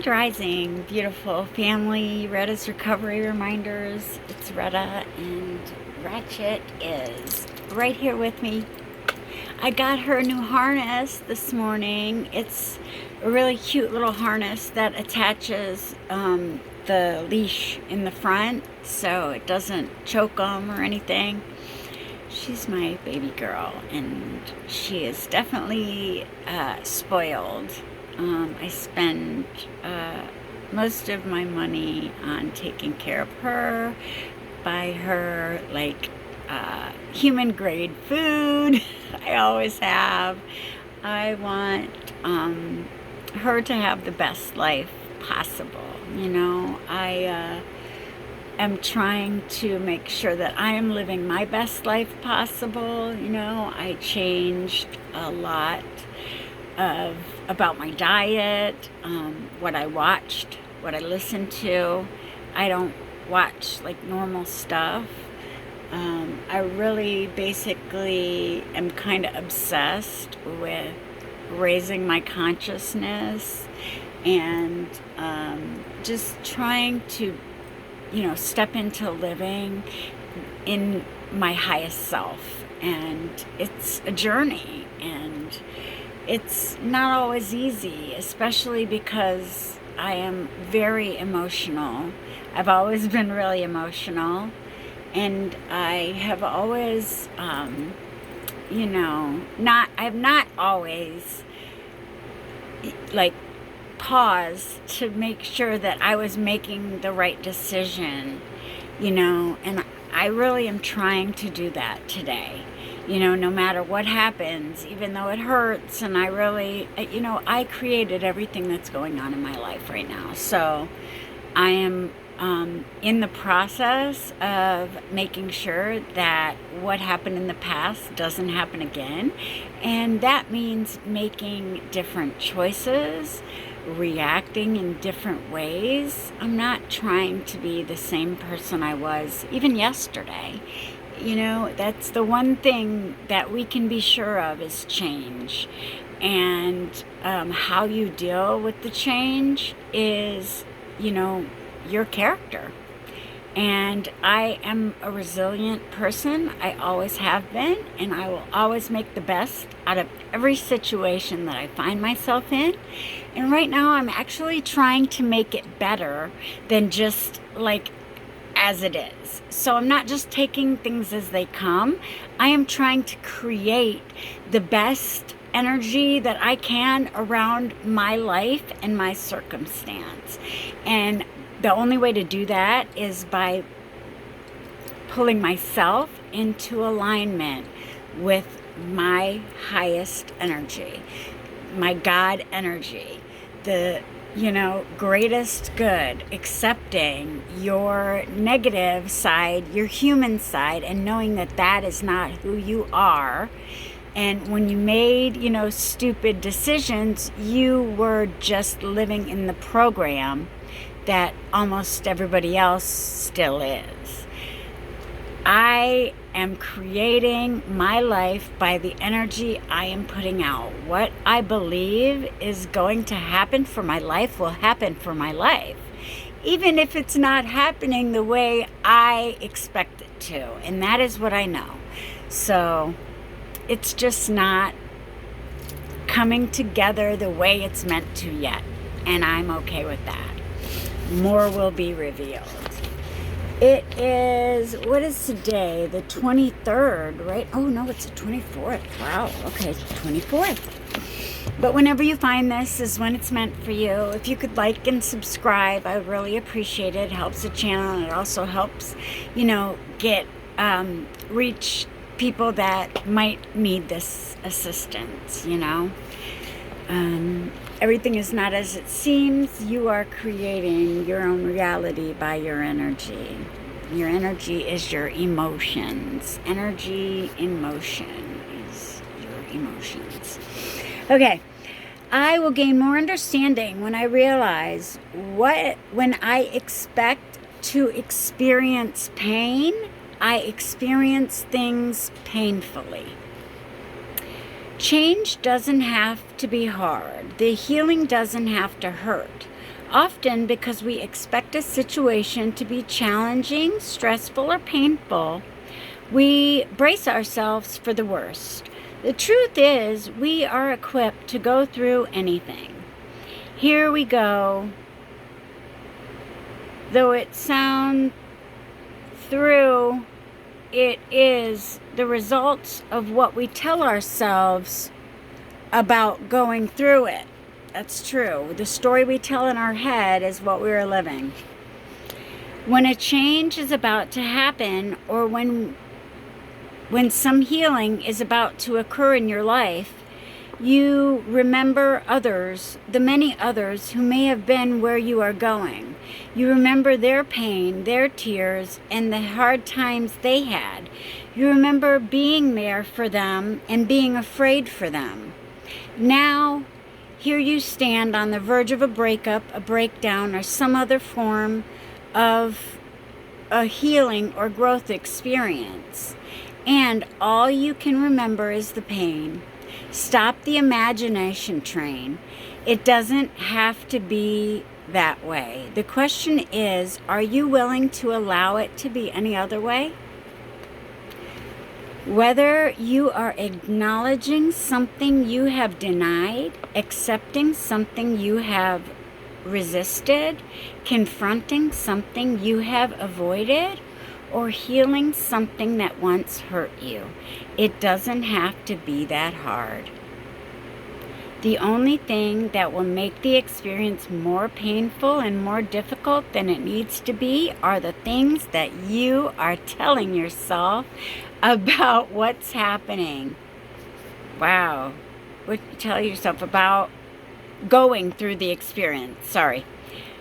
Grand Rising, beautiful family, Retta's Recovery Reminders. It's Retta, and Ratchet is right here with me. I got her a new harness this morning. It's a really cute little harness that attaches the leash in the front so it doesn't choke them or anything. She's my baby girl, and she is definitely spoiled. I spend most of my money on taking care of her, buy her like human grade food. I always have. I want her to have the best life possible. You know, I am trying to make sure that I am living my best life possible. You know, I changed a lot about my diet, what I watched, what I listened to. I don't watch like normal stuff. I really basically am kind of obsessed with raising my consciousness and just trying to, you know, step into living in my highest self. And it's a journey, and it's not always easy, especially because I am very emotional. I've always been really emotional, and I have always, you know, I've not always like paused to make sure that I was making the right decision, you know, and I really am trying to do that today. You know, no matter what happens, even though it hurts, and I really, you know, I created everything that's going on in my life right now. So I am in the process of making sure that what happened in the past doesn't happen again. And that means making different choices, reacting in different ways. I'm not trying to be the same person I was even yesterday. You know, that's the one thing that we can be sure of is change. And how you deal with the change is, you know, your character. And I am a resilient person. I always have been, and I will always make the best out of every situation that I find myself in. And right now I'm actually trying to make it better than just like as it is. So I'm not just taking things as they come. I am trying to create the best energy that I can around my life and my circumstance. And the only way to do that is by pulling myself into alignment with my highest energy, my God energy, the, you know, greatest good, accepting your negative side, your human side, and knowing that that is not who you are. And when you made, you know, stupid decisions, you were just living in the program that almost everybody else still is. I am creating my life by the energy I am putting out. What I believe is going to happen for my life will happen for my life, even if it's not happening the way I expect it to. And that is what I know. So it's just not coming together the way it's meant to yet. And I'm okay with that. More will be revealed. It is, what is today? The 23rd, right? Oh no, it's the 24th. Wow, okay, 24th. But whenever you find this is when it's meant for you. If you could like and subscribe, I would really appreciate it. It helps the channel, and it also helps, you know, reach people that might need this assistance, you know. Everything is not as it seems. You are creating your own reality by your energy. Your energy is your emotions. Energy in motion is your emotions. Okay. I will gain more understanding when I realize when I expect to experience pain, I experience things painfully. Change doesn't have to be hard. The healing doesn't have to hurt. Often because we expect a situation to be challenging, stressful, or painful, we brace ourselves for the worst. The truth is, we are equipped to go through anything. Here we go. Though it sounds through, it is the results of what we tell ourselves about going through it. That's true. The story we tell in our head is what we are living. When a change is about to happen, or when some healing is about to occur in your life, you remember others, the many others who may have been where you are going. You remember their pain, their tears, and the hard times they had. You remember being there for them and being afraid for them. Now, here you stand on the verge of a breakup, a breakdown, or some other form of a healing or growth experience. And all you can remember is the pain. Stop the imagination train. It doesn't have to be that way. The question is, are you willing to allow it to be any other way? Whether you are acknowledging something you have denied, accepting something you have resisted, confronting something you have avoided, or healing something that once hurt you, it doesn't have to be that hard. The only thing that will make the experience more painful and more difficult than it needs to be are the things that you are telling yourself about what's happening. Wow. What you tell yourself about going through the experience. Sorry.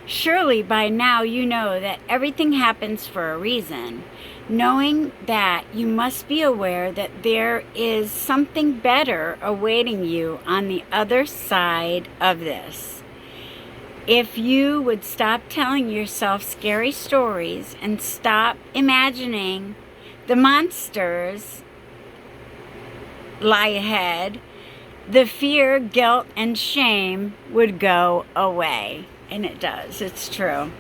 Surely by now you know that everything happens for a reason. Knowing that, you must be aware that there is something better awaiting you on the other side of this. If you would stop telling yourself scary stories and stop imagining the monsters lie ahead, the fear, guilt, and shame would go away. And it does. It's true.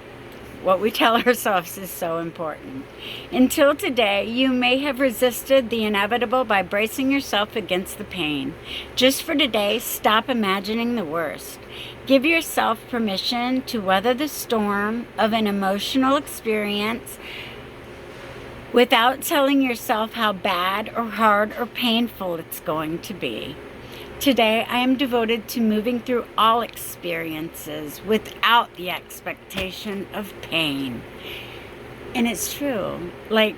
What we tell ourselves is so important. Until today, you may have resisted the inevitable by bracing yourself against the pain. Just for today, stop imagining the worst. Give yourself permission to weather the storm of an emotional experience without telling yourself how bad or hard or painful it's going to be. Today, I am devoted to moving through all experiences without the expectation of pain. And it's true. Like,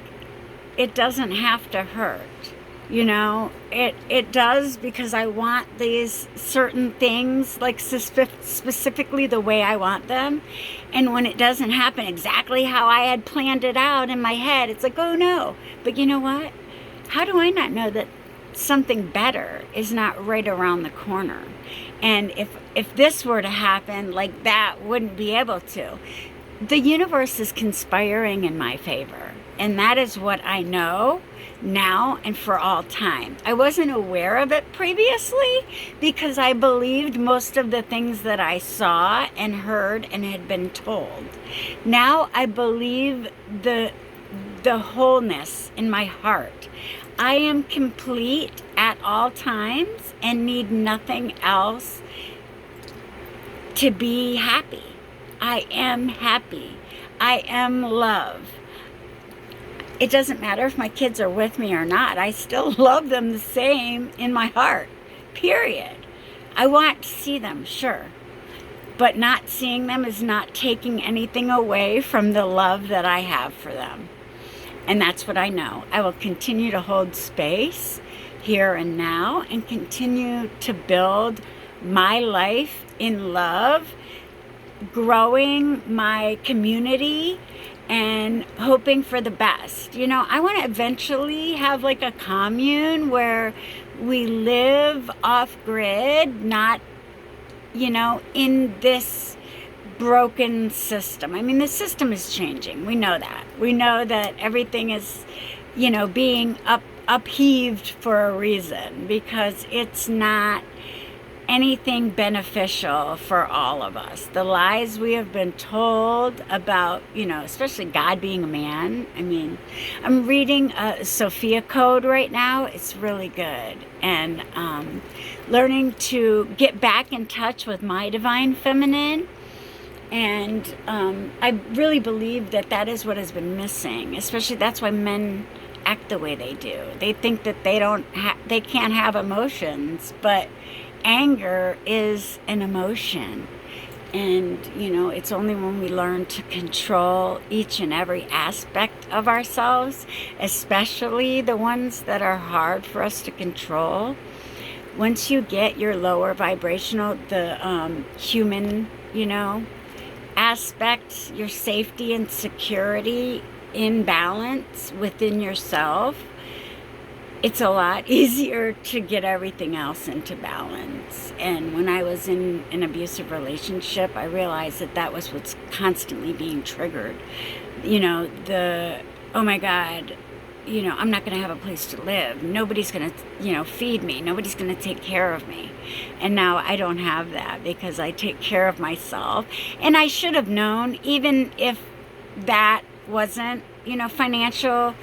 it doesn't have to hurt. You know, it does because I want these certain things, like specifically the way I want them. And when it doesn't happen exactly how I had planned it out in my head, it's like, oh no. But you know what? How do I not know that something better is not right around the corner? And if this were to happen, like, that wouldn't be able to. The universe is conspiring in my favor, and that is what I know now and for all time. I wasn't aware of it previously because I believed most of the things that I saw and heard and had been told. Now I believe the wholeness in my heart. I am complete at all times and need nothing else to be happy. I am happy. I am love. It doesn't matter if my kids are with me or not. I still love them the same in my heart, period. I want to see them, sure. But not seeing them is not taking anything away from the love that I have for them. And that's what I know. I will continue to hold space here and now and continue to build my life in love, growing my community and hoping for the best. You know, I want to eventually have like a commune where we live off grid, not, you know, in this broken system. I mean, the system is changing. We know that. We know that everything is, you know, being upheaved for a reason because it's not anything beneficial for all of us. The lies we have been told about, especially God being a man. I mean, I'm reading Sophia Code right now. It's really good. And learning to get back in touch with my divine feminine. And I really believe that is what has been missing. Especially that's why men act the way they do. They think that they can't have emotions, but anger is an emotion. And it's only when we learn to control each and every aspect of ourselves, especially the ones that are hard for us to control. Once you get your lower vibrational, the human aspect, your safety and security in balance within yourself, it's a lot easier to get everything else into balance. And when I was in an abusive relationship, I realized that was what's constantly being triggered. Oh my God, I'm not going to have a place to live. Nobody's going to, feed me. Nobody's going to take care of me. And now I don't have that because I take care of myself. And I should have known, even if that wasn't, financial,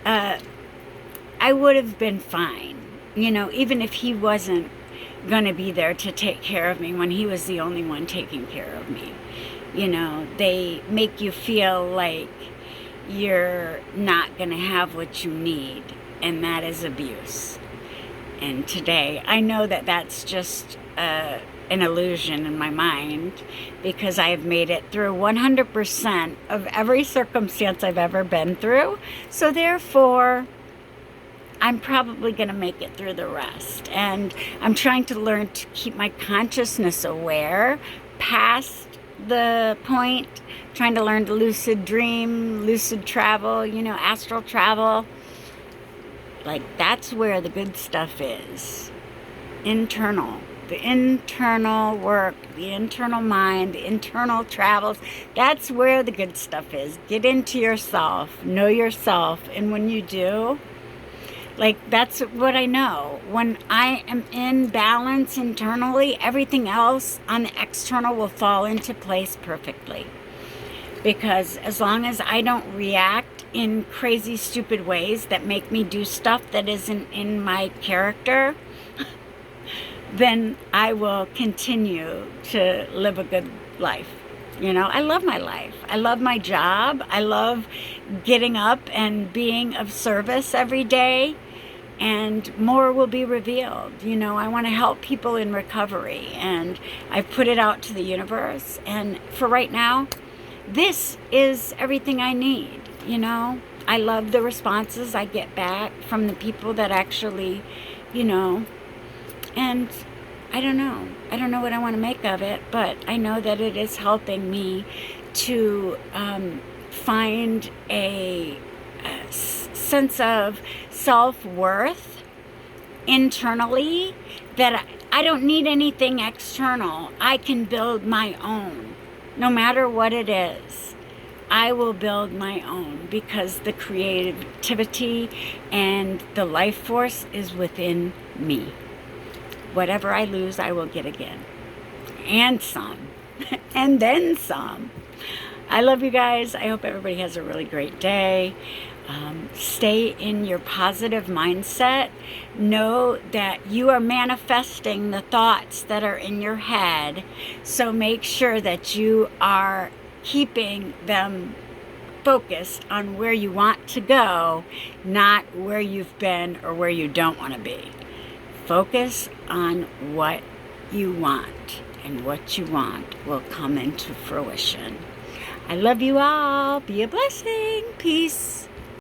I would have been fine, even if he wasn't going to be there to take care of me when he was the only one taking care of me. They make you feel like you're not going to have what you need, and that is abuse. And today, I know that that's just an illusion in my mind, because I have made it through 100% of every circumstance I've ever been through. So therefore, I'm probably going to make it through the rest. And I'm trying to learn to keep my consciousness aware past the point, trying to learn to lucid dream, lucid travel, astral travel. Like, that's where the good stuff is. Internal. The internal work, the internal mind, the internal travels. That's where the good stuff is. Get into yourself. Know yourself. And when you do, that's what I know. When I am in balance internally, everything else on the external will fall into place perfectly. Because as long as I don't react in crazy, stupid ways that make me do stuff that isn't in my character, then I will continue to live a good life. I love my life. I love my job. I love getting up and being of service every day. And more will be revealed. I want to help people in recovery. And I've put it out to the universe. And for right now, this is everything I need. I love the responses I get back from the people that actually, and I don't know. I don't know what I want to make of it, but I know that it is helping me to find a sense of self-worth internally, that I don't need anything external. I can build my own. No matter what it is, I will build my own, because the creativity and the life force is within me. Whatever I lose, I will get again. And some. And then some. I love you guys. I hope everybody has a really great day. Stay in your positive mindset. Know that you are manifesting the thoughts that are in your head. So make sure that you are keeping them focused on where you want to go, not where you've been or where you don't want to be. Focus on what you want, and what you want will come into fruition. I love you all. Be a blessing. Peace.